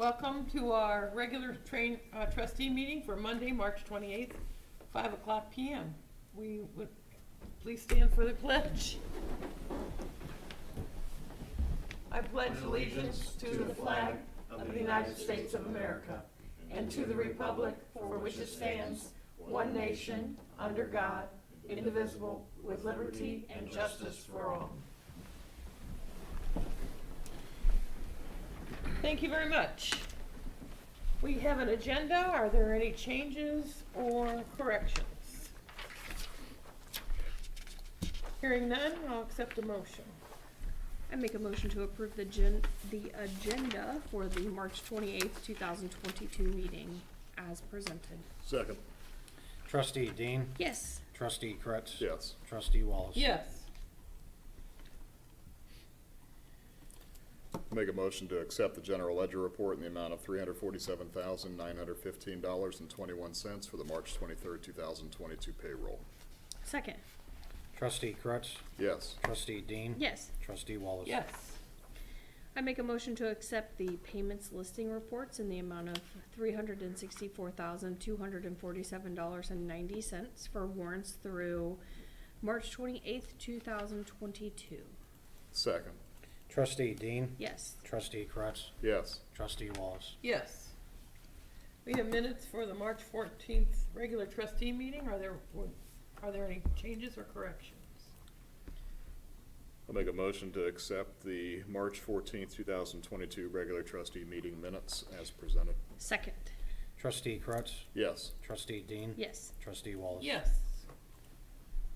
Welcome to our regular trustee meeting for Monday, March 28th, 5 o'clock p.m. We would please stand for the pledge. I pledge allegiance to the flag of the United States of America and to the republic for which it stands, one nation, under God, indivisible, with liberty and justice for all. Thank you very much. We have an agenda. Are there any changes or corrections? Hearing none, I'll accept a motion. I make a motion to approve the agenda for the March 28th, 2022 meeting as presented. Second. Trustee Dean? Yes. Trustee Kretz? Yes. Trustee Wallace? Yes. Make a motion to accept the general ledger report in the amount of $347,915.21 for the March 23rd, 2022 payroll. Second. Trustee Kretz? Yes. Trustee Dean? Yes. Trustee Wallace? Yes. I make a motion to accept the payments listing reports in the amount of $364,247.90 for warrants through March 28th, 2022. Second. Trustee Dean? Yes. Trustee Kretz? Yes. Trustee Wallace? Yes. We have minutes for the March 14th regular trustee meeting. Are there any changes or corrections? I'll make a motion to accept the March 14th, 2022 regular trustee meeting minutes as presented. Second. Trustee Kretz? Yes. Trustee Dean? Yes. Trustee Wallace? Yes.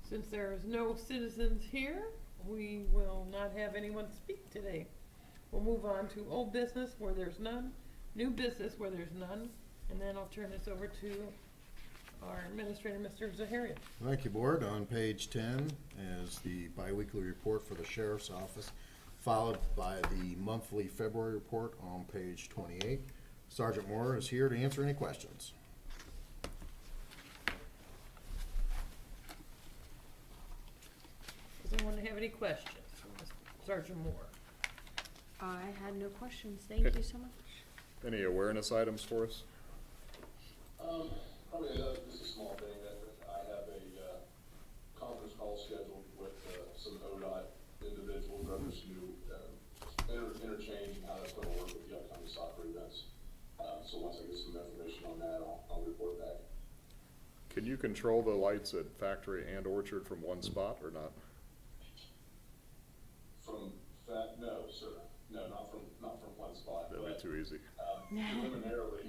Since there is no citizens here, we will not have anyone speak today. We'll move on to old business where there's none, new business where there's none, and then I'll turn this over to our administrator, Mr. Zaharian. Thank you, Board. On page 10 is the biweekly report for the Sheriff's Office, followed by the monthly February report on page 28. Sergeant Moore is here to answer any questions. Does anyone have any questions for Sergeant Moore? I had no questions. Thank you so much. Any awareness items for us? Probably just a small thing that I have a conference call scheduled with some ODOT individuals, reference to interchange and how that's going to work with the upcoming soccer events. So once I get some information on that, I'll report back. Can you control the lights at Factory and Orchard from one spot or not? From that, no, sir. No, not from one spot. That'd be too easy. Preliminarily,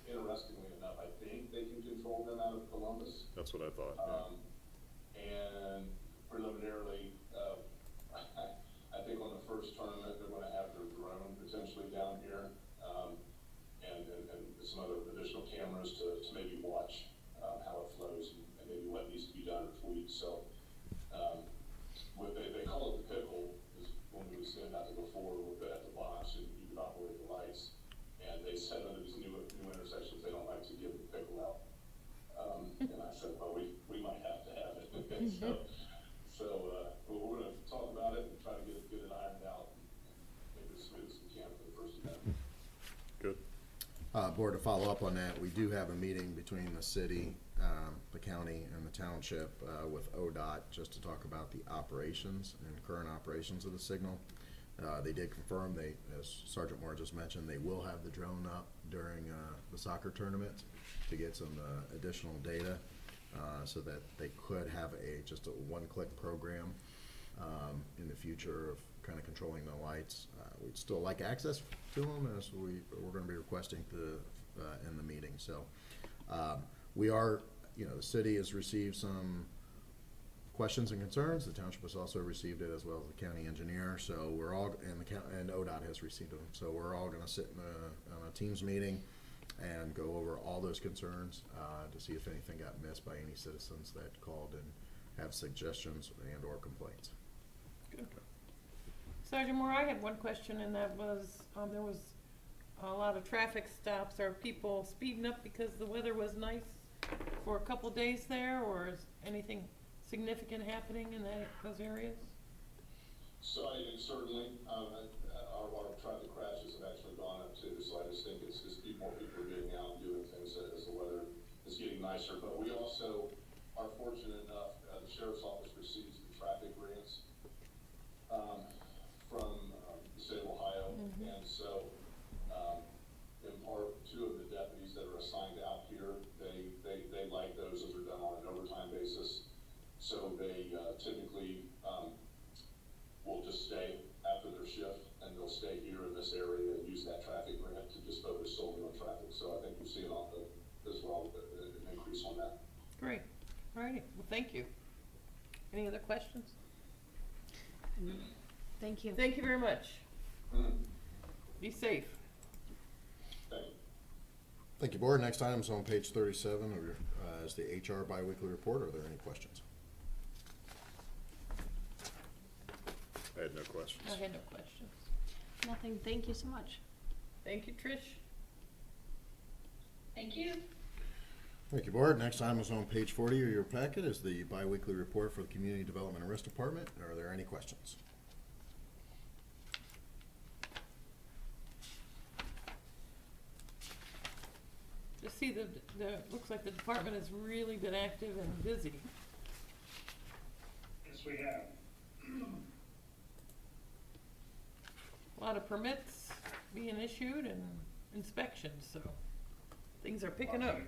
interestingly enough, I think they can control them out of Columbus. That's what I thought. And preliminarily, I think on the first tournament, they're going to have their drone potentially down here, and some other additional cameras to maybe watch how it flows and maybe what needs to be done or tweaked. So what they call it the pickle is when we were sitting out there before at the box and you could operate the lights. And they said under these new intersections they don't like to give the pickle out. And I said, well, we might have to have it. so we're going to talk about it and try to get it ironed out and make it as smooth as we can for the first event. Good. Board, to follow up on that, we do have a meeting between the city, the county, and the township with ODOT just to talk about the operations and current operations of the signal. They did confirm, as Sergeant Moore just mentioned, they will have the drone up during the soccer tournament to get some additional data so that they could have just a one-click program in the future of kind of controlling the lights. We'd still like access to them as we're going to be requesting in the meeting. So we are, the city has received some questions and concerns. The township has also received it, as well as the county engineer. So we're all, and ODOT has received them. So we're all going to sit on a Teams meeting and go over all those concerns to see if anything got missed by any citizens that called and have suggestions and or complaints. Good. Sergeant Moore, I had one question, and that was there was a lot of traffic stops. Are people speeding up because the weather was nice for a couple days there, or is anything significant happening in those areas? So certainly, our our traffic crashes have actually gone up too, so I just think it's just more people are getting out and doing things as the weather is getting nicer. But we also are fortunate enough, the sheriff's office receives the traffic grants from the state of Ohio. And so, in part, 2 of the deputies that are assigned out here, they like those are done on an overtime basis. So they typically will just stay after their shift, and they'll stay here in this area and use that traffic grant to just focus solely on traffic. So I think you see it on as well, an increase on that. Great. All righty. Well, thank you. Any other questions? Thank you. Thank you very much. Be safe. Thank you. Thank you, Board. Next item is on page 37 of your, is the HR biweekly report. Are there any questions? I had no questions. I had no questions. Nothing. Thank you so much. Thank you, Trish. Thank you. Thank you, Board. Next item is on page 40 of your packet is the biweekly report for the Community Development and Risk Department. Are there any questions? Just see looks like the department has really been active and busy. Yes, we have. A lot of permits being issued and inspections, so things are picking up.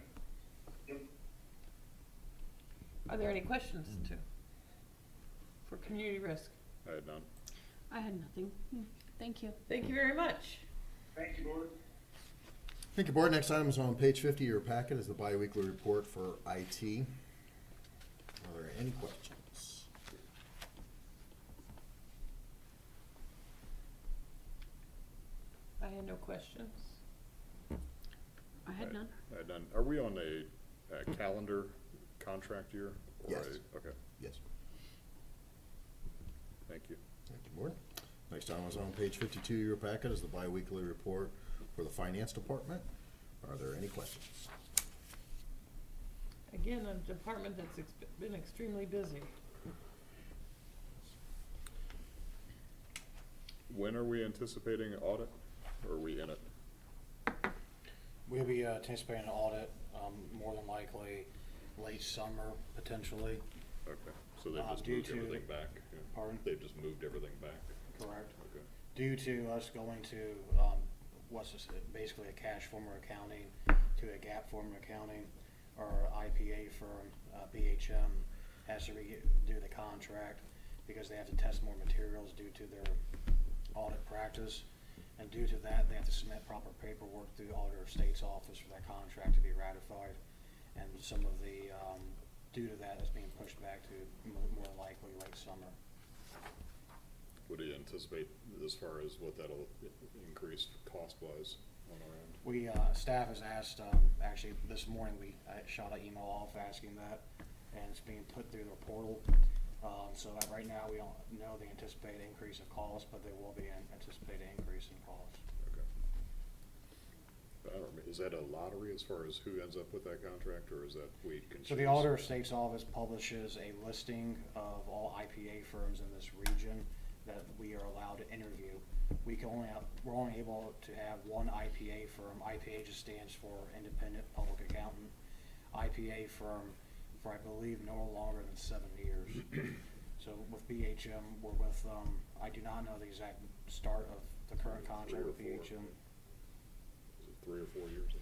Yep. Are there any questions for community risk? I had none. I had nothing. Thank you. Thank you very much. Thank you, Board. Thank you, Board. Next item is on page 50 of your packet is the biweekly report for IT. Are there any questions? I had no questions. I had none. I had none. Are we on a calendar contract year? Or Yes. Okay, Yes. thank you. Thank you, Board. Next item is on page 52 of your packet is the biweekly report for the Finance Department. Are there any questions? Again, a department that's been extremely busy. When are we anticipating audit? Or are we in it? We'll be anticipating an audit, more than likely late summer, potentially. Okay, so they've just Due moved to- everything back? Yeah. Pardon? They've just moved everything back? Correct. Okay. Due to us going to, basically a cash form of accounting to a GAAP form of accounting, our IPA firm, BHM, has to redo the contract because they have to test more materials due to their audit practice. And due to that, they have to submit proper paperwork through the Auditor of State's office for that contract to be ratified. And some of the, due to that, it's being pushed back to more likely late summer. What do you anticipate as far as what that'll increase cost-wise on our end? We, staff has asked, actually this morning, I shot an email off asking that, and it's being put through their portal. So right now, we don't know the anticipated increase of cost, but there will be an anticipated increase in cost. Okay. I don't know, is that a lottery as far as who ends up with that contract, or is that we can So the choose? Auditor of State's office publishes a listing of all IPA firms in this region that we are allowed to interview. We're only able to have one IPA firm. IPA just stands for Independent Public Accountant. IPA firm for, I believe, no longer than 7 years. So with BHM, we're with, I do not know the exact start of the current contract with 3 or 4. BHM. Is it 3 or 4 years?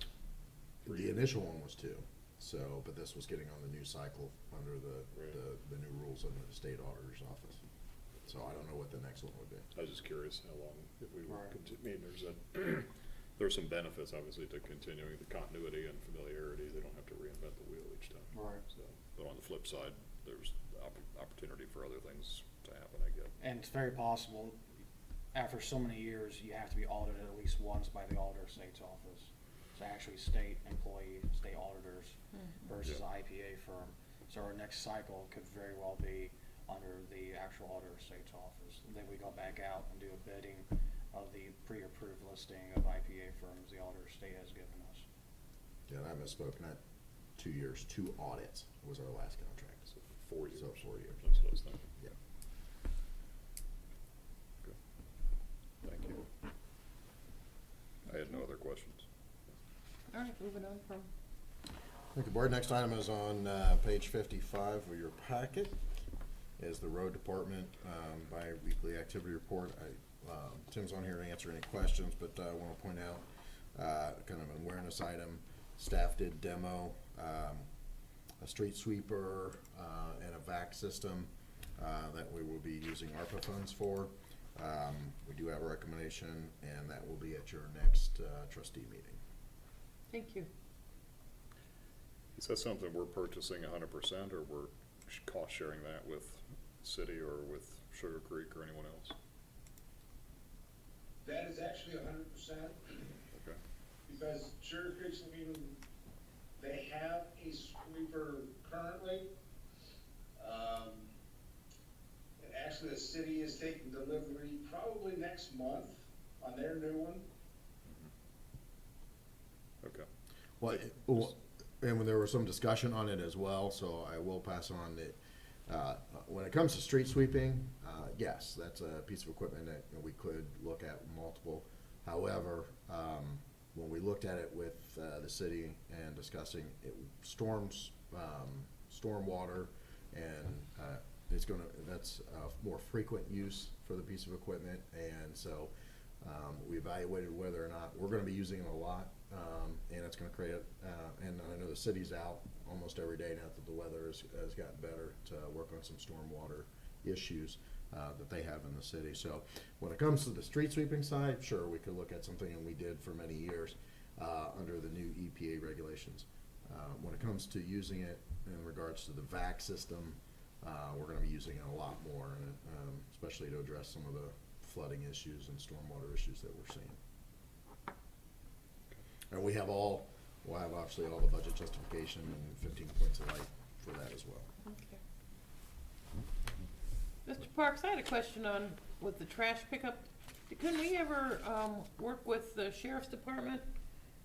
The initial one was 2, so, but this was getting on the new cycle under Right. the new rules of the state auditor's office. So I don't know what the next one would be. I was just curious how long, if we were, Right. I mean, there's some benefits, obviously, to continuing the continuity and familiarity. They don't have to reinvent the wheel each time. Right. So, but on the flip side, there's opportunity for other things to happen, I guess. And it's very possible, after so many years, you have to be audited at least once by the Auditor of State's office. It's actually state employee, state auditors versus Yeah. IPA firm. So our next cycle could very well be under the actual Auditor of State's office. Then we go back out and do a bidding of the pre-approved listing of IPA firms the Auditor of State has given us. Yeah, and I misspoke, not 2 years, 2 audits was our last contract. So 4 years. So 4 years. That's what I was thinking. Yeah. Good. Thank you. right, moving on from, Thank you, Board. Next item is on page 55 of your packet, is the road department bi-weekly activity report. Tim's on here to answer any questions, but I want to point out kind of an awareness item. Staff did demo a street sweeper and a vac system that we will be using ARPA funds for. We do have a recommendation, and that will be at your next trustee meeting. thank you. Is that something we're purchasing 100%, or we're cost sharing that with city or with Sugar Creek or anyone else? That is actually 100%, Okay. because Sugar Creek's looking, they have a sweeper currently. And actually, the city is taking delivery probably next month on their new one. Okay. Well, and there was some discussion on it as well, so I will pass on that. When it comes to street sweeping, yes, that's a piece of equipment that we could look at multiple. However, when we looked at it with the city and discussing it, stormwater, and that's more frequent use for the piece of equipment, and so we evaluated whether or not we're going to be using it a lot, and it's going to create and I know the city's out almost every day now that the weather has gotten better, to work on some stormwater issues that they have in the city. So when it comes to the street sweeping side, sure, we could look at something, and we did for many years under the new EPA regulations. When it comes to using it in regards to the vac system, we're going to be using it a lot more, and especially to address some of the flooding issues and stormwater issues that we're seeing. And we'll have obviously all the budget justification and 15 points of light for that as well. Okay. Mr. Parks, I had a question on, with the trash pickup. Couldn't we ever work with the sheriff's department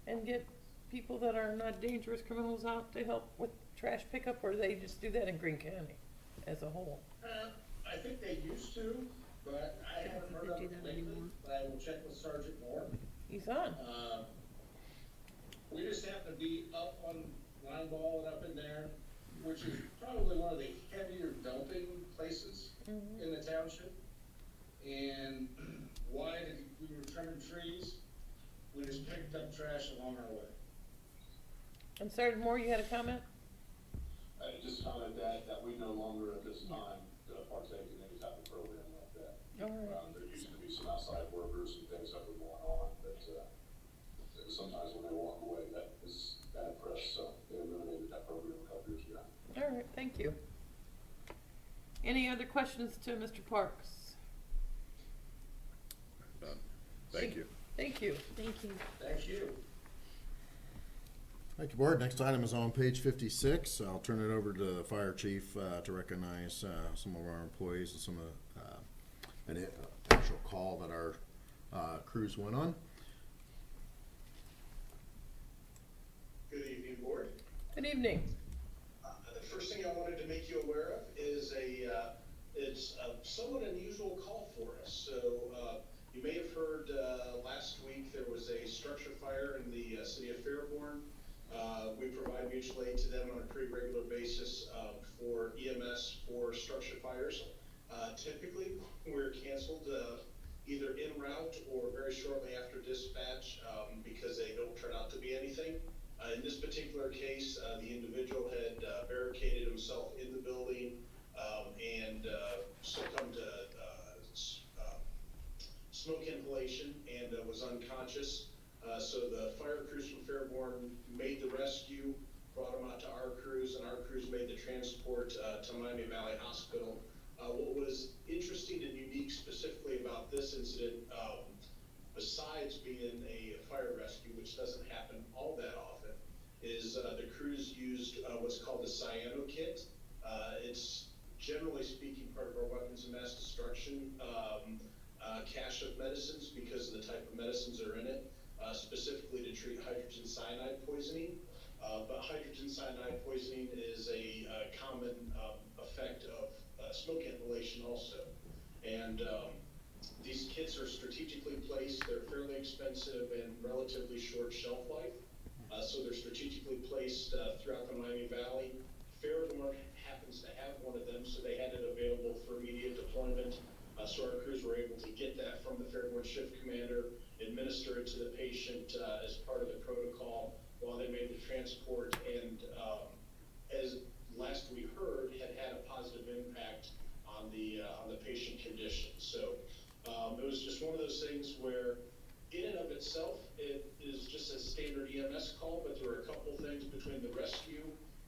and get people that are not dangerous criminals out to help with trash pickup, or do they just do that in Greene County as a whole? I think they used to, but I haven't heard of do it that lately. anymore. But I will check with Sergeant Moore. He's on. We just happen to be up on Line Ball and up in there, which is probably one of the heavier dumping places in the township. And we were trimming trees, we just picked up trash along our way. And Sergeant Moore, you had a comment? Just comment that we no longer at this time partake in any type of program like that. All right. There used to be some outside workers and things that were going on, but sometimes when they walk away, that is bad press, so they eliminated that program a couple years ago. All right, thank you. Any other questions to Mr. Parks? None. Thank you. Thank you. Thank you. Thank you. Thank you, Board. Next item is on page 56. I'll turn it over to the fire chief to recognize some of our employees and some of an actual call that our crews went on. Good evening, Board. Good evening. The first thing I wanted to make you aware of is it's a somewhat unusual call for us. So you may have heard last week there was a structure fire in the city of Fairborn. We provide mutual aid to them on a pretty regular basis for EMS for structure fires. Typically, we're canceled either en route or very shortly after dispatch because they don't turn out to be anything. In this particular case, the individual had barricaded himself in the building and succumbed to smoke inhalation and was unconscious. So the fire crews from Fairborn made the rescue, brought him out to our crews, and our crews made the transport to Miami Valley Hospital. What was interesting and unique specifically about this incident, besides being a fire rescue, which doesn't happen all that often, is the crews used what's called the cyano kit. It's generally speaking part of our weapons of mass destruction cache of medicines because of the type of medicines that are in it, specifically to treat hydrogen cyanide poisoning. But hydrogen cyanide poisoning is a common effect of smoke inhalation also. And these kits are strategically placed. They're fairly expensive and relatively short shelf life. So they're strategically placed throughout the Miami Valley. Fairborn happens to have one of them, so they had it available for immediate deployment. So our crews were able to get that from the Fairborn shift commander, administer it to the patient as part of the protocol while they made the transport, and as last we heard, had a positive impact on the patient condition. So it was just one of those things where, in and of itself, it is just a standard EMS call, but there were a couple things between the rescue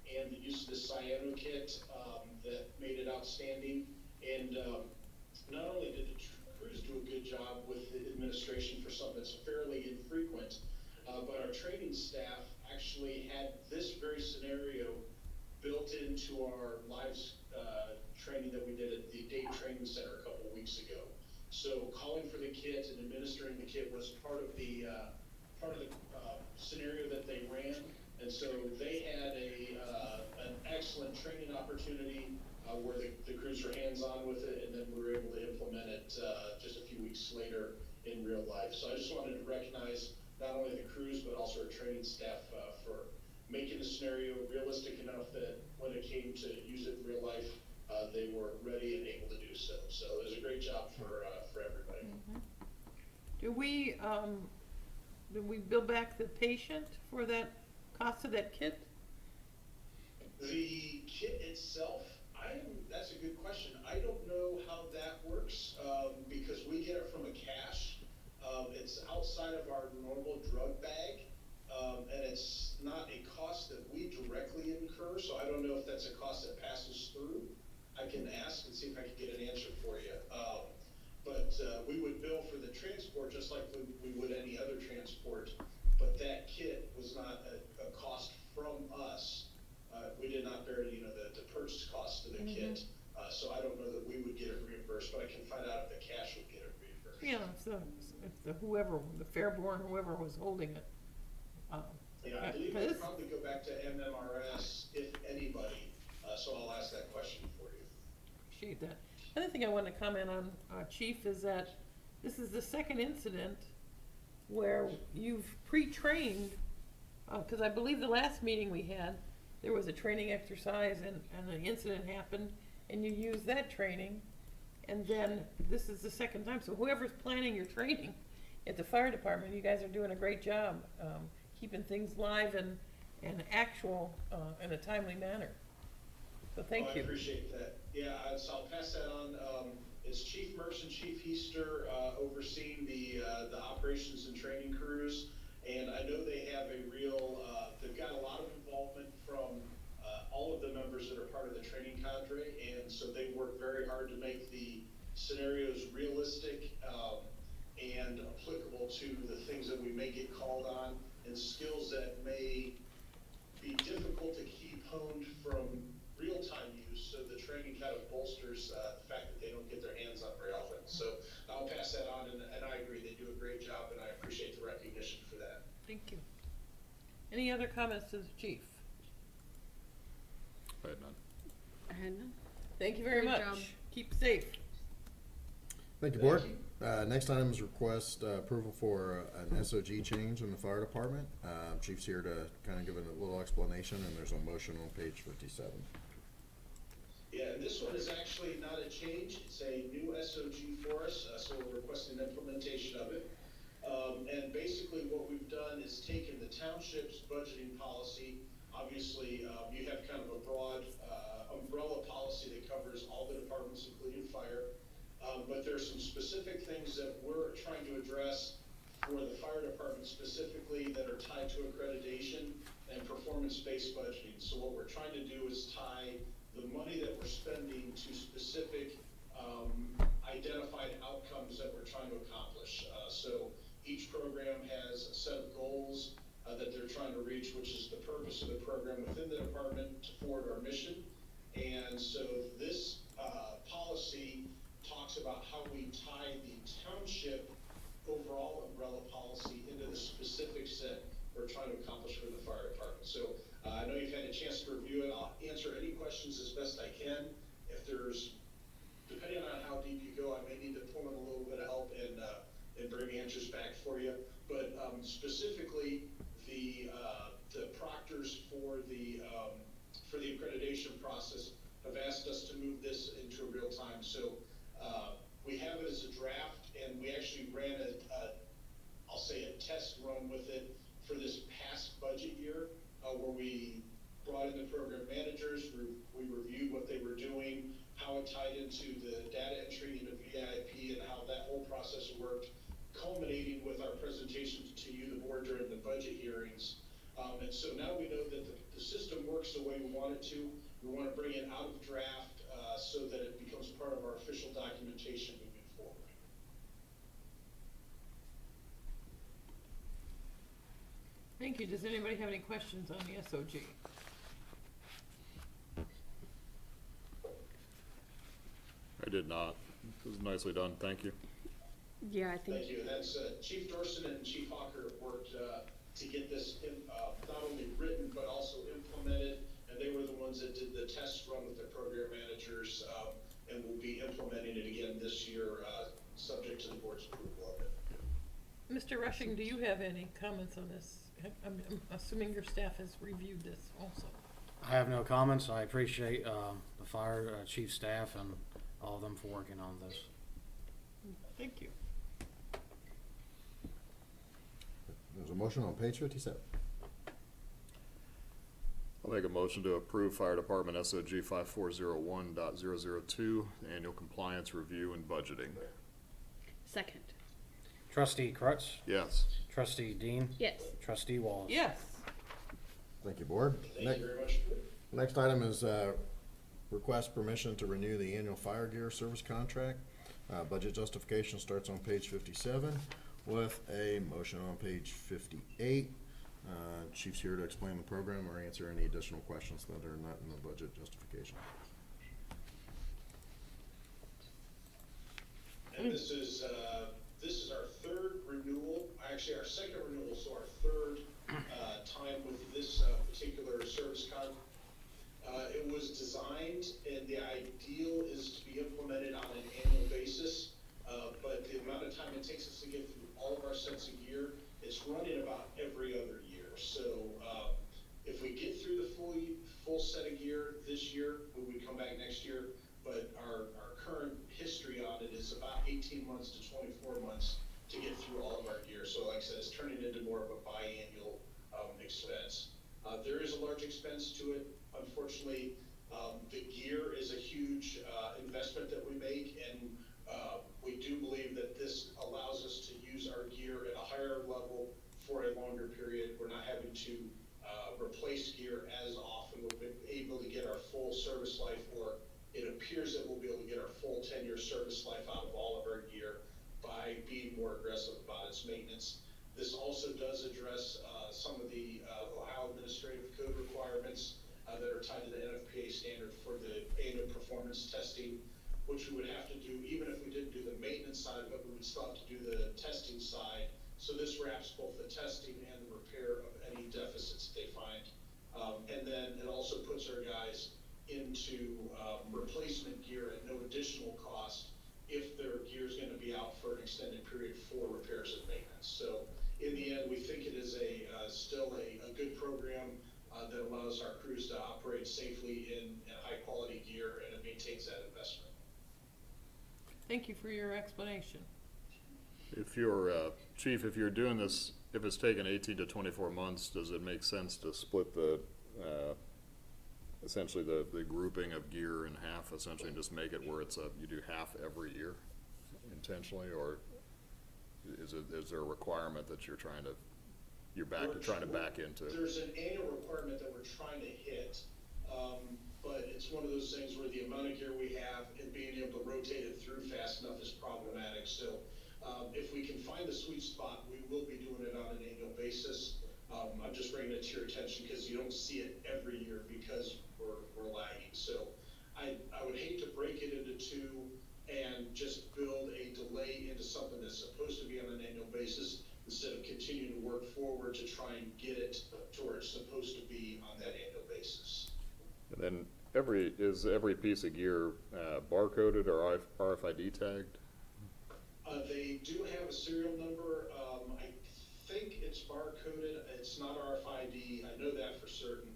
and the use of the cyano kit that made it outstanding. And not only did the crews do a good job with the administration for something that's fairly infrequent, but our training staff actually had this very scenario built into our lives training that we did at the Date Training Center a couple weeks ago. So calling for the kit and administering the kit was part of the scenario that they ran, and so they had an excellent training opportunity where the crews were hands-on with it, and then we were able to implement it just a few weeks later in real life. So I just wanted to recognize not only the crews but also our training staff for making the scenario realistic enough that when it came to use it in real life, they were ready and able to do so. So it was a great job for everybody. Mm-hmm. Do we bill back the patient for that cost of that kit? The kit itself, that's a good question. I don't know how that works because we get it from a cache. It's outside of our normal drug bag, and it's not a cost that we directly incur, so I don't know if that's a cost that passes through. I can ask and see if I can get an answer for you. But we would bill for the transport just like we would any other transport, but that kit was not a cost from us. We did not bear the purchase cost of the kit, so I don't know that we would get it reimbursed, but I can find out if the cash would get it reimbursed. Yeah, if the Fairborn, whoever was holding it. Yeah, I believe it would probably go back to MMRS, if anybody, so I'll ask that question for you. Appreciate that. Another thing I want to comment on, Chief, is that this is the second incident where you've pre-trained, because I believe the last meeting we had, there was a training exercise and an incident happened, and you used that training, and then this is the second time. So whoever's planning your training at the fire department, you guys are doing a great job keeping things live and actual in a timely manner. So thank you. I appreciate that. Yeah, so I'll pass that on. It's Chief Merckx and Chief Heaster overseeing the operations and training crews, and I know they have they've got a lot of involvement from all of the members that are part of the training cadre, and so they work very hard to make the scenarios realistic and applicable to the things that we may get called on, and skills that may be difficult to keep honed from real-time use, so the training kind of bolsters the fact that they don't get their hands on very often. So I'll pass that on, and I agree, they do a great job, and I appreciate the recognition for that. Thank you. Any other comments to the chief? I had none. I had none. Thank you very Good much. job. Keep safe. Thank you, Board. Next item is request approval for an SOG change in the fire department. Chief's here to kind of give it a little explanation, and there's a motion on page 57. Yeah, and this one is actually not a change. It's a new SOG for us, so we're requesting implementation of it. And basically what we've done is taken the township's budgeting policy. Obviously, you have kind of a broad umbrella policy that covers all the departments, including fire. But there's some specific things that we're trying to address for the fire department specifically that are tied to accreditation and performance-based budgeting. So what we're trying to do is tie the money that we're spending to specific identified outcomes that we're trying to accomplish. So each program has a set of goals that they're trying to reach, which is the purpose of the program within the department to forward our mission. And so this policy talks about how we tie the township overall umbrella policy into the specifics that we're trying to accomplish for the fire department. So I know you've had a chance to review it. I'll answer any questions as best I can. If there's, depending on how deep you go, I may need to pull in a little bit of help and bring answers back for you. But specifically, the proctors for the accreditation process have asked us to move this into real time. So we have it as a draft, and we actually ran I'll say a test run with it for this past budget year, where we brought in the program managers, we reviewed what they were doing, how it tied into the data entry into VIP, and how that whole process worked, culminating with our presentation to you, the board, during the budget hearings. And so now we know that the system works the way we want it to. We want to bring it out of draft so that it becomes part of our official documentation moving forward. Thank you. Does anybody have any questions on the SOG? I did not. It was nicely done, thank you. Yeah, I think, Thank you. That's Chief Dorson and Chief Hawker have worked to get this not only written but also implemented, and they were the ones that did the test run with the program managers, and will be implementing it again this year, subject to the board's approval of it. Mr. Rushing, do you have any comments on this? I'm assuming your staff has reviewed this also. I have no comments. I appreciate the fire chief staff and all of them for working on this. Thank you. There's a motion on page 57. I'll make a motion to approve Fire Department SOG 5401.002, annual compliance review and budgeting. second. Trustee Crutz, Yes. Trustee Dean, Yes. Trustee Wallace. Yes. Thank you, board. Thank you very much. Next item is request permission to renew the annual fire gear service contract. Budget justification starts on page 57 with a motion on page 58. Chief's here to explain the program or answer any additional questions that are not in the budget justification. And this is our third renewal, actually our second renewal, so our third time with this particular service con. It was designed, and the ideal is to be implemented on an annual basis, but the amount of time it takes us to get through all of our sets of gear, it's running about every other year. So if we get through the full set of gear this year, we would come back next year, but our current history on it is about 18 months to 24 months to get through all of our gear. So like I said, it's turning into more of a biannual expense. There is a large expense to it. Unfortunately, the gear is a huge investment that we make, and we do believe that this allows us to use our gear at a higher level for a longer period. We're not having to replace gear as often. We've been able to get our full service life, or it appears that we'll be able to get our full 10-year service life out of all of our gear by being more aggressive about its maintenance. This also does address some of the Ohio Administrative Code requirements that are tied to the NFPA standard for the annual performance testing, which we would have to do even if we didn't do the maintenance side, but we would still have to do the testing side. So this wraps both the testing and the repair of any deficits they find. And then it also puts our guys into replacement gear at no additional cost if their gear is going to be out for an extended period for repairs and maintenance. So in the end, we think it is still a good program that allows our crews to operate safely in high quality gear, and it maintains that investment. Thank you for your explanation. If you're, Chief, if you're doing this, if it's taken 18 to 24 months, does it make sense to split the, essentially the grouping of gear in half, essentially, and just make it where it's you do half every year intentionally, or is there a requirement that you're trying to back into? There's an annual requirement that we're trying to hit, but it's one of those things where the amount of gear we have and being able to rotate it through fast enough is problematic. So if we can find the sweet spot, we will be doing it on an annual basis. I'm just bringing it to your attention because you don't see it every year because we're lagging. So I would hate to break it into two and just build a delay into something that's supposed to be on an annual basis instead of continuing to work forward to try and get it to where it's supposed to be on that annual basis. And then is every piece of gear barcoded or RFID tagged? They do have a serial number. I think it's barcoded, it's not RFID, I know that for certain.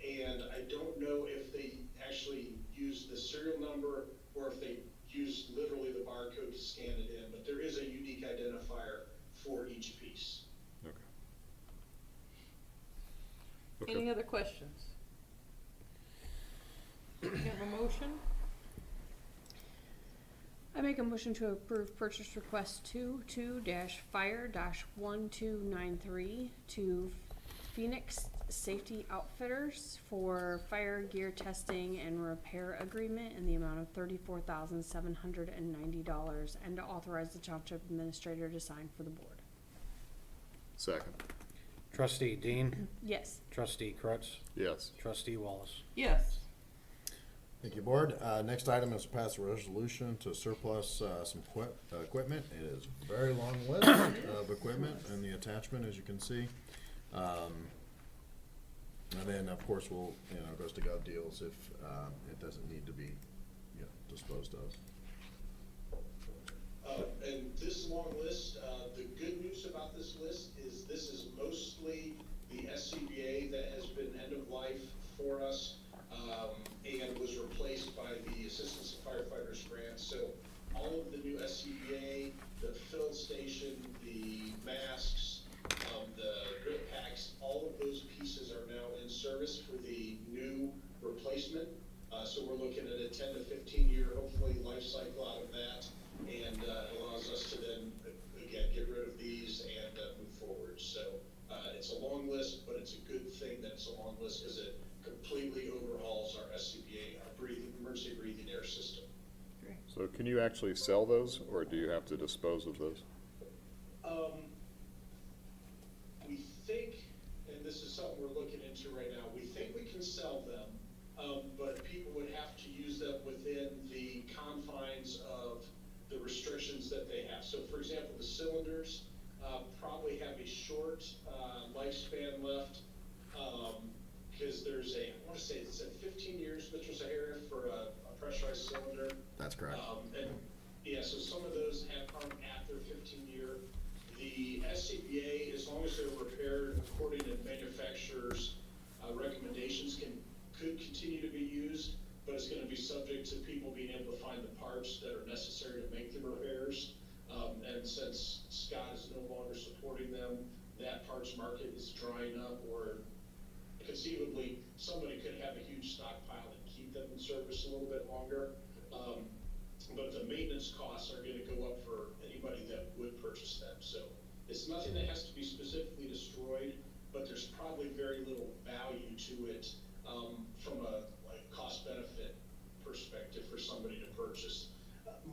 And I don't know if they actually use the serial number or if they use literally the barcode to scan it in, but there is a unique identifier for each piece. Okay. Any other questions? Have a motion? I make a motion to approve purchase request 22-fire-1293 to Phoenix Safety Outfitters for fire gear testing and repair agreement in the amount of $34,790 and to authorize the township administrator to sign for the board. Second. Trustee Dean, Yes. trustee Crutz, Yes. trustee Wallace. Yes. Thank you, board. Next item is to pass a resolution to surplus some equipment. It is a very long list of equipment in the attachment, as you can see. And then, of course, we'll, it goes to gov deals if it doesn't need to be, disposed of. And this long list, the good news about this list is this is mostly the SCBA that has been end of life for us, and was replaced by the Assistance to Firefighters grant. So all of the new SCBA, the fill station, the masks, the grip packs, all of those pieces are now in service for the new replacement. So we're looking at a 10 to 15 year, hopefully, life cycle out of that, and allows us to then, again, get rid of these and move forward. So it's a long list, but it's a good thing that it's a long list because it completely overhauls our SCBA, our emergency breathing air system. So can you actually sell those, or do you have to dispose of those? We think, and this is something we're looking into right now, we think we can sell them, but people would have to use them within the confines of the restrictions that they have. So for example, the cylinders probably have a short lifespan left, because there's I want to say it's at 15 years, Mr. Zahara, for a pressurized cylinder. That's correct. And yeah, so some of those aren't at their 15-year. The SCBA, as long as they're repaired according to manufacturer's recommendations, could continue to be used, but it's going to be subject to people being able to find the parts that are necessary to make the repairs. And since Scott is no longer supporting them, that parts market is drying up, or conceivably somebody could have a huge stockpile and keep them in service a little bit longer. But the maintenance costs are going to go up for anybody that would purchase them. So it's nothing that has to be specifically destroyed, but there's probably very little value to it from a cost benefit perspective for somebody to purchase.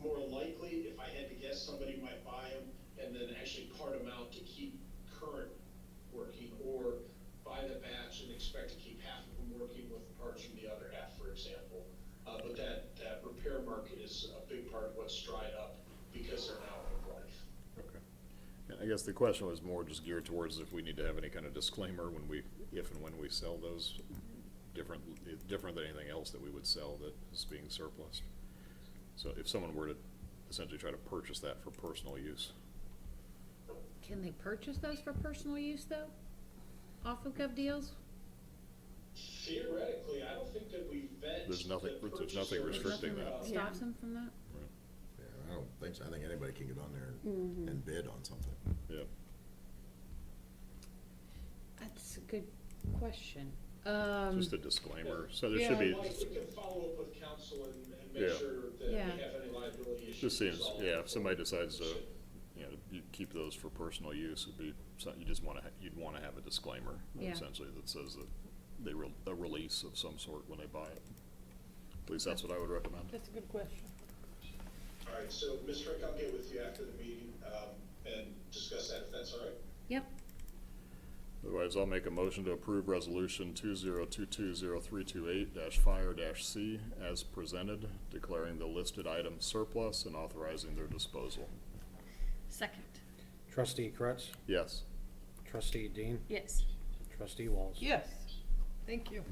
More likely, if I had to guess, somebody might buy them and then actually part them out to keep current working, or buy the batch and expect to keep half of them working with parts from the other half, for example. But that repair market is a big part of what's dried up because they're now end of life. Okay. And I guess the question was more just geared towards if we need to have any kind of disclaimer if and when we sell those, different than anything else that we would sell that is being surplus. So if someone were to essentially try to purchase that for personal use. Can they purchase those for personal use though? Off of gov deals? Theoretically, I don't think that we vet. There's nothing restricting that. Stops them from that? Yeah, I don't think so. I think anybody can get on there and bid on something. Yeah. That's a good question. Just a disclaimer. So there should be. Like, we can follow up with council and make Yeah. sure that Yeah. we have any liability issues. Just seems, resolved. yeah, if somebody decides to, you keep those for personal use, it'd be something you'd want to have a disclaimer, Yeah. essentially, that says that a release of some sort when they buy it. At least that's what I would recommend. That's a good question. All right, so Ms. Frick, I'll get with you after the meeting, and discuss that, if that's all right. Yep. Otherwise, I'll make a motion to approve resolution 20220328-fire-C as presented, declaring the listed items surplus and authorizing their disposal. Second. Trustee Crutz, Yes. trustee Dean, Yes. trustee Wallace. Yes. Thank you.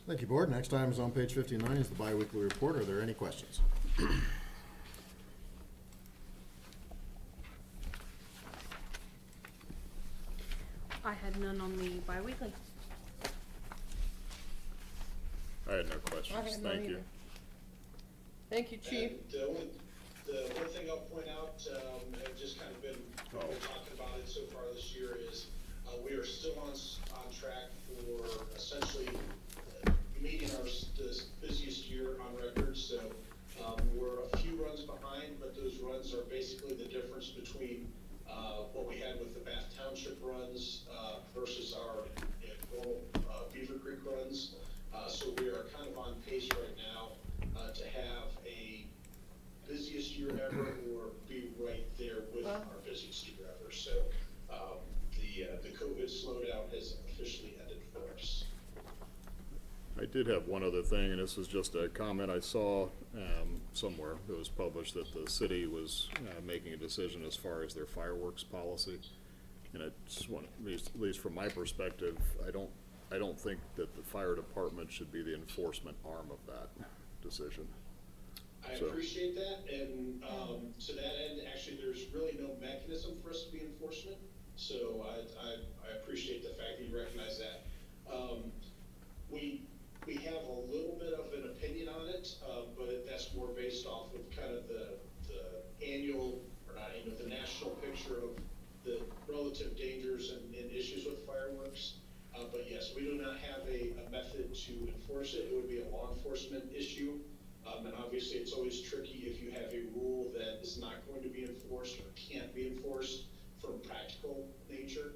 Thank you, board. Next item is on page 59 is the biweekly report. Are there any questions? had none on the bi-weekly. I had no I questions, have none thank you. either. Thank you, Chief. And the one thing I'll point out, I've just kind of been, we're talking about it so far this year is, we are still on track for essentially meeting the busiest year on record. So, we're a few runs behind, but those runs are basically the difference between, what we had with the Bath Township runs, versus our normal, Beavercreek runs. So we are kind of on pace right now, to have a busiest year ever or be right there with Wow. our busiest year ever. So, the COVID slowdown has officially ended for us. I did have one other thing, and this is just a comment I saw somewhere that was published, that the city was making a decision as far as their fireworks policy. And I just want, at least from my perspective, I don't think that the fire department should be the enforcement arm of that decision. I So- appreciate that, and, to that end, actually, there's really no mechanism for us to be enforcement, so I appreciate the fact that you recognize that. We have a little bit of an opinion on it, but that's more based off of kind of the annual, or not annual, the national picture of the relative dangers and issues with fireworks. But yes, we do not have a method to enforce it. It would be a law enforcement issue. And obviously, it's always tricky if you have a rule that is not going to be enforced or can't be enforced from practical nature.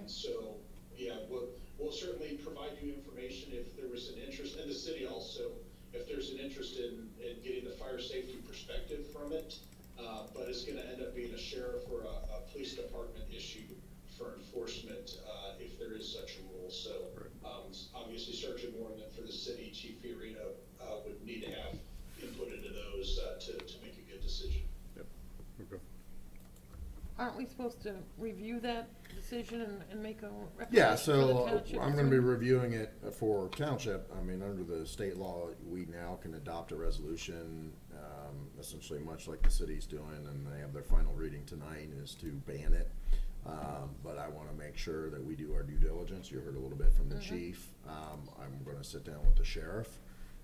So, yeah, we'll certainly provide you information if there was an interest, and the city also, if there's an interest in getting the fire safety perspective from it. But it's gonna end up being a sheriff or a police department issue for enforcement, if there is such a rule. So, obviously Sergeant Warren, for the city, Chief Fiorina, would need to have input into those, to make a good decision. Yep, okay. Aren't we supposed to review that decision and make a Yeah, recommendation for the so township? I'm gonna be reviewing it for township. I mean, under the state law, we now can adopt a resolution, essentially much like the city's doing, and they have their final reading tonight, is to ban it. But I wanna make sure that we do our due diligence. You heard a little bit from the chief. I'm gonna sit down with the sheriff,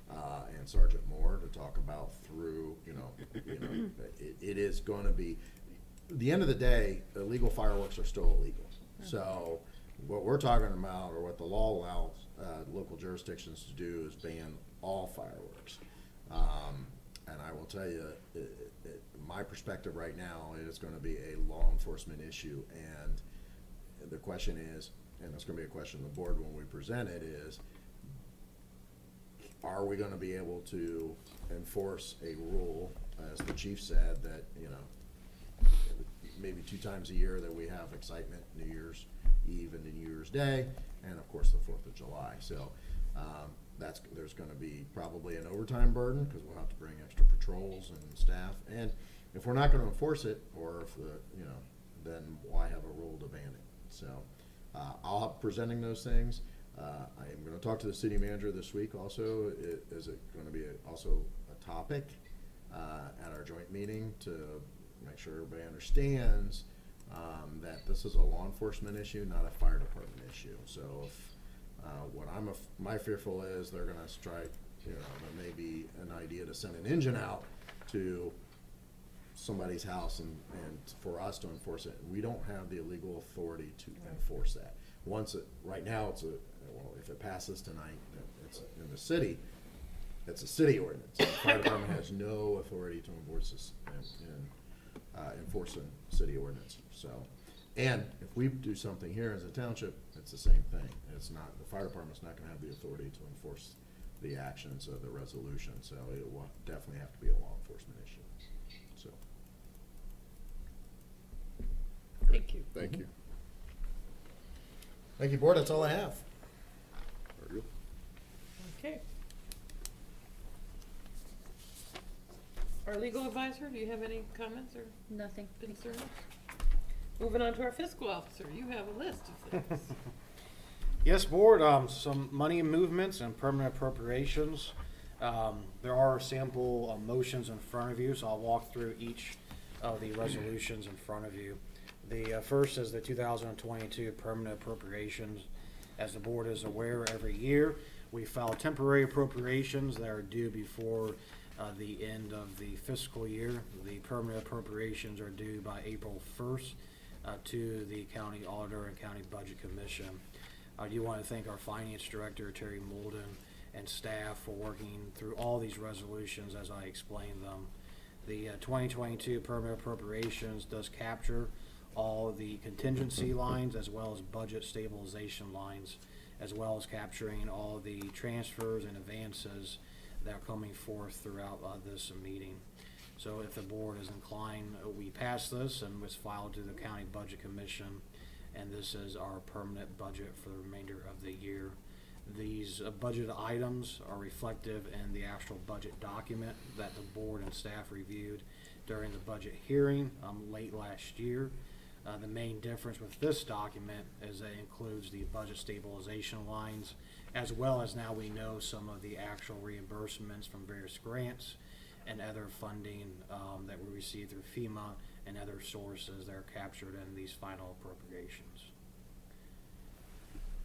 and Sergeant Moore to talk about through, it is gonna be, at the end of the day, illegal fireworks are still illegal. So what we're talking about, or what the law allows local jurisdictions to do, is ban all fireworks. And I will tell you, my perspective right now, it is going to be a law enforcement issue. And the question is, and it's going to be a question of the board when we present it, is, are we going to be able to enforce a rule, as the chief said, that, maybe 2 times a year that we have excitement, New Year's Eve and New Year's Day, and of course the 4th of July. So there's going to be probably an overtime burden, because we'll have to bring extra patrols and staff. And if we're not going to enforce it, or if then why have a rule to ban it? So I'll be presenting those things. I am going to talk to the city manager this week also. Is it going to be also a topic at our joint meeting to make sure everybody understands that this is a law enforcement issue, not a fire department issue. So if what my fearful is, they're gonna strike, there may be an idea to send an engine out to somebody's house and for us to enforce it. We don't have the legal authority to enforce that. Right now, if it passes tonight, it's in the city, it's a city ordinance. The fire department has no authority to enforce this enforcing city ordinance. So, and if we do something here as a township, it's the same thing. It's not, the fire department's not gonna have the authority to enforce the actions of the resolution, so it will definitely have to be a law enforcement issue, so. Thank you. Thank you. Thank you, board, that's all I have. Very good. Okay. Our legal advisor, do you have any comments or Nothing. concerns? Moving on to our fiscal officer, you have a list of things. Yes, board, some money movements and permanent appropriations. There are sample motions in front of you, so I'll walk through each of the resolutions in front of you. The first is the 2022 Permanent Appropriations. As the board is aware, every year we file temporary appropriations that are due before the end of the fiscal year. The permanent appropriations are due by April 1st to the county auditor and county budget commission. I do want to thank our finance director, Terry Molden, and staff for working through all these resolutions as I explained them. The 2022 permanent appropriations does capture all the contingency lines as well as budget stabilization lines, as well as capturing all the transfers and advances that are coming forth throughout this meeting. So if the board is inclined, we pass this and it's filed to the county budget commission, and this is our permanent budget for the remainder of the year. These budget items are reflective in the actual budget document that the board and staff reviewed during the budget hearing late last year. The main difference with this document is that it includes the budget stabilization lines, as well as now we know some of the actual reimbursements from various grants and other funding that we receive through FEMA and other sources that are captured in these final appropriations.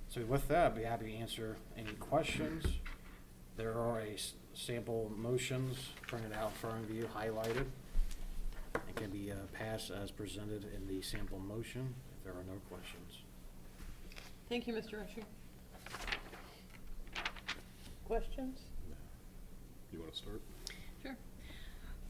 So with that, I'd be happy to answer any questions. There are sample motions printed out in front of you, highlighted. It can be passed as presented in the sample motion if there are no questions. Thank you, Mr. Usher. Questions? You want to start? Sure.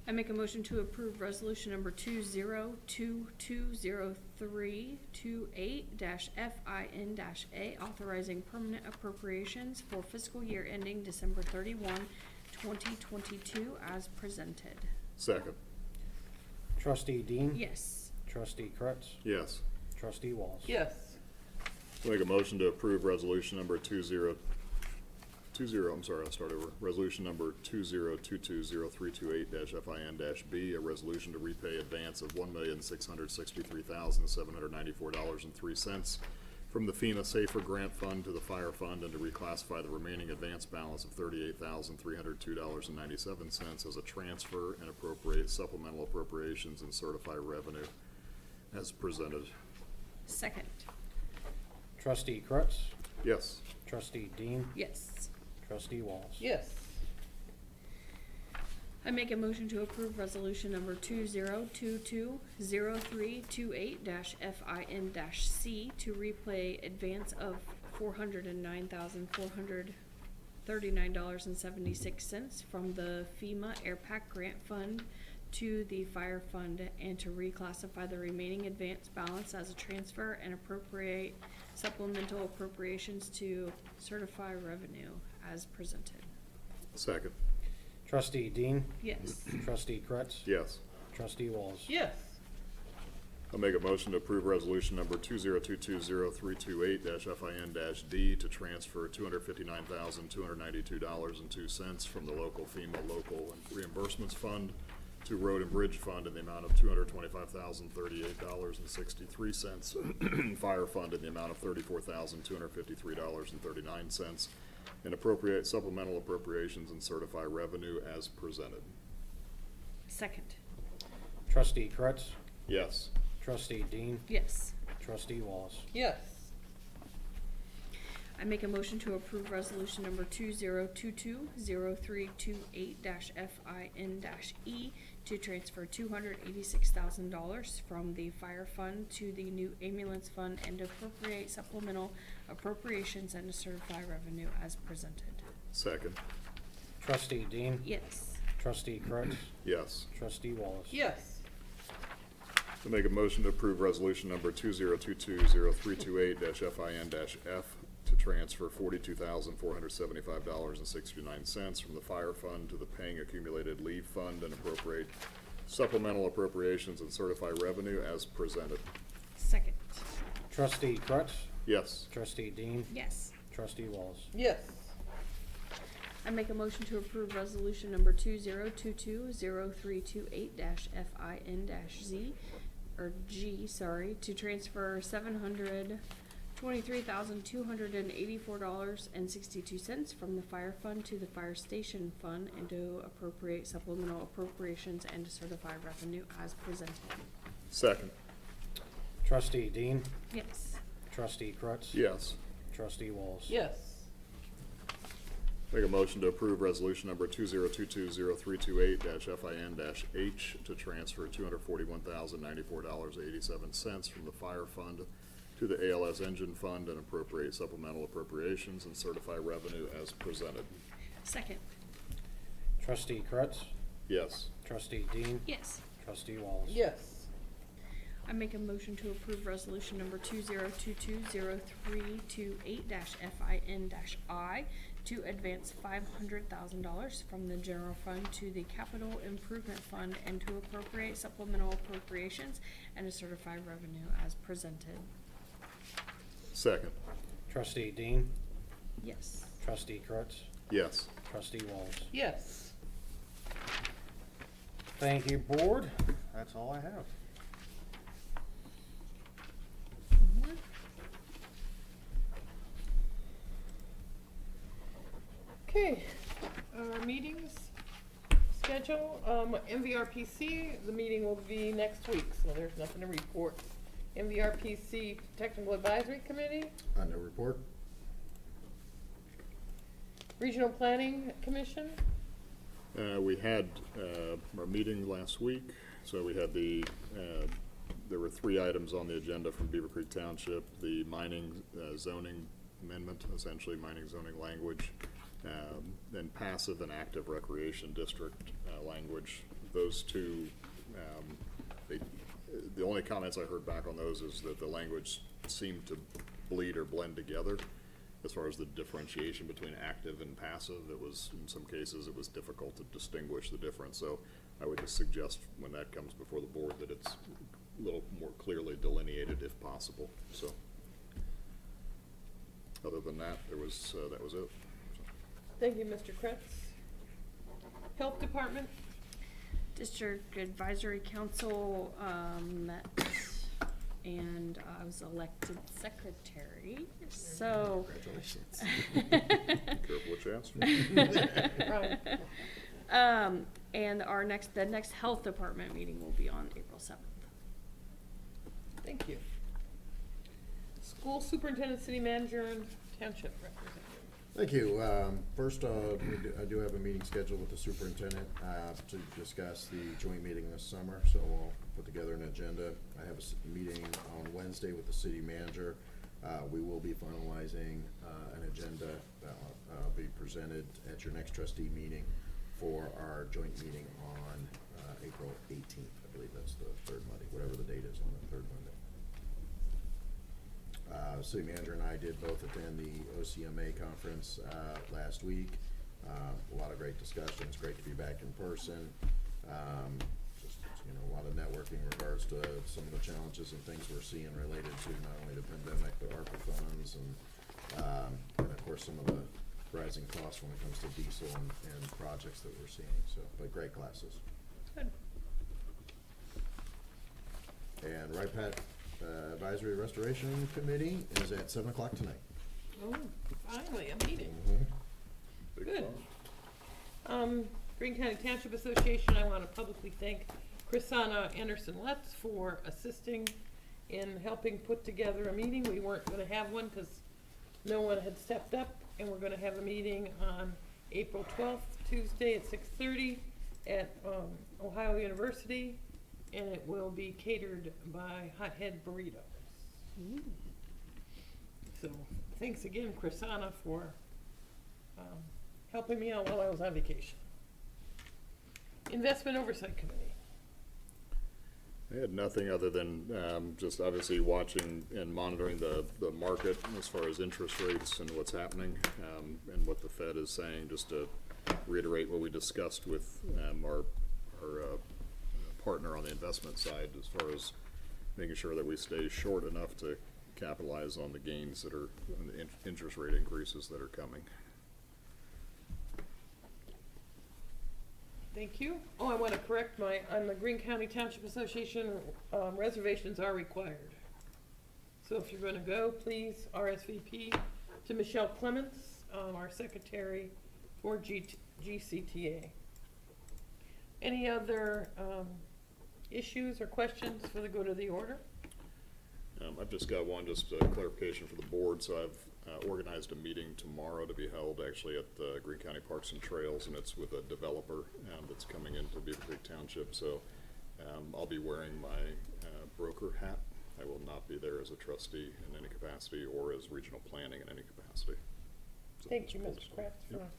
I make a motion to approve resolution number 20220328-FIN-A, authorizing permanent appropriations for fiscal year ending December 31, 2022, as presented. Second. Trustee Dean? Yes. Trustee Kretz? Yes. Trustee Walls? Yes. Make a motion to approve resolution number resolution number 20220328-FIN-B, a resolution to repay advance of $1,663,794.03 from the FEMA Safer Grant Fund to the Fire Fund, and to reclassify the remaining advance balance of $38,302.97 as a transfer and appropriate supplemental appropriations and certify revenue as presented. Second. Trustee Kretz? Yes. Trustee Dean? Yes. Trustee Walls? Yes. I make a motion to approve resolution number 20220328-FIN-C to repay advance of $409,439.76 from the FEMA Air Pack Grant Fund to the Fire Fund, and to reclassify the remaining advance balance as a transfer and appropriate supplemental appropriations to certify revenue as presented. Second. Trustee Dean? Yes. Trustee Kretz? Yes. Trustee Walls? Yes. I'll make a motion to approve resolution number 20220328-FIN-D to transfer $259,292.02 from the local FEMA local reimbursements fund to Road and Bridge Fund in the amount of $225,038.63, Fire Fund in the amount of $34,253.39, and appropriate supplemental appropriations and certify revenue as presented. Second. Trustee Kretz? Yes. Trustee Dean? Yes. Trustee Walls? Yes. I make a motion to approve resolution number 20220328-FIN-E to transfer $286,000 from the Fire Fund to the new Ambulance Fund, and to appropriate supplemental appropriations and to certify revenue as presented. Second. Trustee Dean? Yes. Trustee Kretz? Yes. Trustee Wallace? Yes. I'll make a motion to approve resolution number 20220328-FIN-F to transfer $42,475.69 from the Fire Fund to the Paying Accumulated Leave Fund, and appropriate supplemental appropriations and certify revenue as presented. Second. Trustee Kretz? Yes. Trustee Dean? Yes. Trustee Walls? Yes. I make a motion to approve resolution number 20220328-FIN-Z, or G, sorry, to transfer $723,284.62 from the Fire Fund to the Fire Station Fund, and to appropriate supplemental appropriations and to certify revenue as presented. Second. Trustee Dean, Yes. Trustee Crutz. Yes. Trustee Walls. Yes. Make a motion to approve resolution number 2022-0328-FIN-H to transfer $241,094.87 from the fire fund to the ALS engine fund and appropriate supplemental appropriations and certify revenue as presented. Second. Trustee Crutz. Yes. Trustee Dean. Yes. Trustee Walls. Yes. I make a motion to approve resolution number 2022-0328-FIN-I to advance $500,000 from the general fund to the capital improvement fund and to appropriate supplemental appropriations and to certify revenue as presented. Second. Trustee Dean. Yes. Trustee Crutz. Yes. Trustee Walls. Yes. Thank you, board. That's all I have. Okay, our meetings schedule, MVRPC, the meeting will be next week, so there's nothing to report. MVRPC Technical Advisory Committee, No report? Regional Planning Commission, We had our meeting last week, so we had there were 3 items on the agenda from Beavercreek Township, the mining zoning amendment, essentially mining zoning language, and passive and active recreation district language. Those two, the only comments I heard back on those is that the language seemed to bleed or blend together. As far as the differentiation between active and passive, it was, in some cases, it was difficult to distinguish the difference. So I would just suggest when that comes before the board that it's a little more clearly delineated if possible. So other than that, that was it. thank you, Mr. Kretz. Health Department, District Advisory Council met and I was elected secretary, so. Congratulations. Careful what you ask for. right, And the next health department meeting will be on April 7th. thank you. School Superintendent, City Manager, and Township Representative. Thank you. First, I do have a meeting scheduled with the superintendent to discuss the joint meeting this summer, so we'll put together an agenda. I have a meeting on Wednesday with the city manager. We will be finalizing an agenda that will be presented at your next trustee meeting for our joint meeting on April 18th. I believe that's the third Monday, whatever the date is on the third Monday. City manager and I did both attend the OCMA conference last week. A lot of great discussions, great to be back in person. Just, a lot of networking in regards to some of the challenges and things we're seeing related to not only the pandemic, but ARPA funds and of course some of the rising costs when it comes to diesel and projects that we're seeing. So, but great classes. Good. And right, Pat, Advisory Restoration Committee is at 7 o'clock tonight. Oh, finally, a meeting. Big Good. fun. Green County Township Association, I want to publicly thank Chrisana Anderson-Letts for assisting in helping put together a meeting. We weren't going to have one because no one had stepped up, and we're going to have a meeting on April 12th, Tuesday at 6:30 at Ohio University, and it will be catered by Hothead Burritos. So thanks again, Chrisana, for helping me out while I was on vacation. Investment Oversight Committee. I had nothing other than just obviously watching and monitoring the market as far as interest rates and what's happening and what the Fed is saying, just to reiterate what we discussed with our partner on the investment side as far as making sure that we stay short enough to capitalize on the gains that are, on the interest rate increases that are coming. Thank you. Oh, I want to correct on the Greene County Township Association, reservations are required. So if you're going to go, please RSVP to Michelle Clements, our secretary for GCTA. Any other issues or questions for the good of the order? I've just got one, just clarification for the board. So I've organized a meeting tomorrow to be held actually at the Greene County Parks and Trails, and it's with a developer that's coming into Beavercreek Township. So I'll be wearing my broker hat. I will not be there as a trustee in any capacity or as regional planning in any capacity. So Thank you, just Mr. full Kraft, disclosure.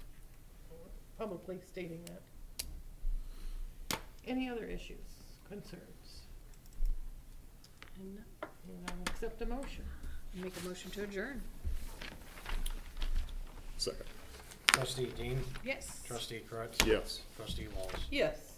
for publicly stating that. Any other issues, concerns? And And I'll accept a motion. make a motion to adjourn. Second. Trustee Dean, Yes. trustee Crutz, Yes. trustee Walls. Yes.